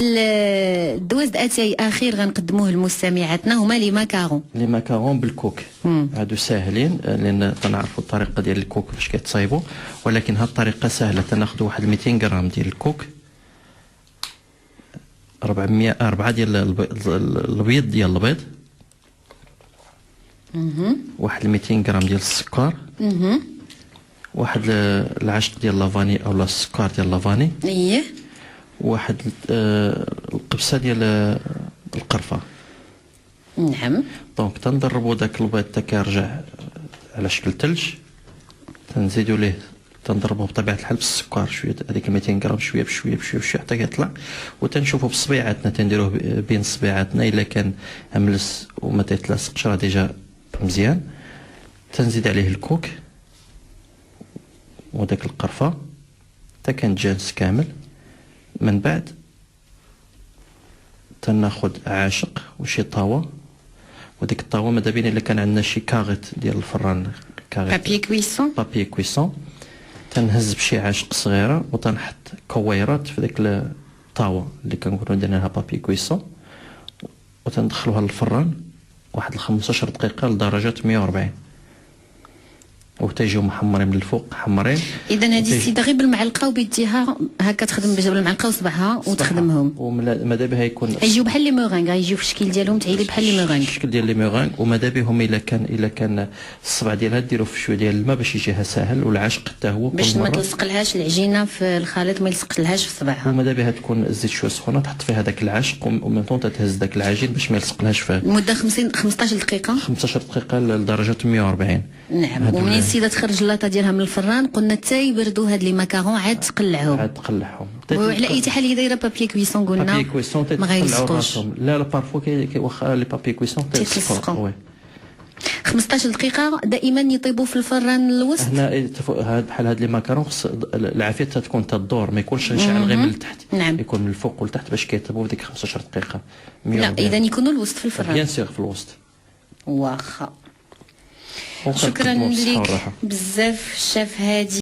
الدواز اتاي اخير غنقدموه لمستمعاتنا هما لي ماكارون. لي ماكارون بالكوك هادو ساهلين لان تنعرفوا الطريقه ديال الكوك باش كيتصايبوا، ولكن هاد الطريقه سهله. تناخذوا واحد 200 غرام ديال الكوك، 4 ديال البيض ديال البيض، واحد 200 غرام ديال السكر، واحد العشق ديال لافاني او السكر ديال لافاني، اييه، واحد القبصه ديال القرفه. نعم. دونك تنضربوا داك البيض حتى كيرجع على شكل ثلج، تنزيدوا ليه، تنضربوه بطبيعه الحال بالسكر شويه، هذيك 200 غرام شويه بشويه بشويه بشويه حتى كيطلع، وتنشوفوا بصبيعاتنا، تنديروه بين صبيعاتنا. الا كان املس وما تيتلاصقش راه ديجا مزيان. تنزيد عليه الكوك وداك القرفه حتى كنتجانس كامل. من بعد تناخذ عاشق وشي طاوه، وديك الطاوه ماذا بينا الا كان عندنا شي كاغيط ديال الفران، بابي كويسون، تنهز بشي عاشق صغيره وتنحط كويرات في ديك الطاوه اللي كنقولوا درنا لها بابي كويسون، وتندخلوها للفران واحد 15 دقيقه لدرجه 140، وتيجيو محمرين من الفوق حمرين. اذا هذه السيده غير بالمعلقه وبيديها هكا تخدم بالمعلقه وصبعها وتخدمهم، وماذا بها يكون يجيو بحال لي مورينغ، يجيو في الشكل ديالهم تعيلي بحال لي مورينغ، الشكل ديال لي مورينغ. وماذا بهم الا كان الصبع ديالها ديروا في شويه ديال الماء باش يجيها ساهل، والعشق حتى هو باش ما تلصقلهاش العجينه في الخليط، ما يلصقلهاش في صبعها. وماذا بها تكون الزيت شويه سخونه، تحط فيها داك العشق ومن طون تهز داك العجين باش ما يلصقلهاش في مده 15 دقيقه 15 دقيقه لدرجه 140. نعم. ومنين السيده تخرج اللاطه ديالها من الفران قلنا حتى يبردوا هاد لي ماكارون عاد تقلعهم. وعلى اي حال هي دايره بابي كويسون، قلنا بابي كويسون ما غيلصقوش. لا بارفو واخا لي بابي كويسون تيلصقوا. 15 دقيقه دائما يطيبوا في الفران الوسط. هنا بحال هاد لي ماكارون خص العافيه تكون تدور، ما يكونش شاعل غير من التحت. نعم. يكون من الفوق والتحت باش كيطيبوا في ديك 15 دقيقه. لا اذا يكونوا الوسط في الفران. بيان سيغ في الوسط. واخا. شكرا لك بزاف الشيف هادي.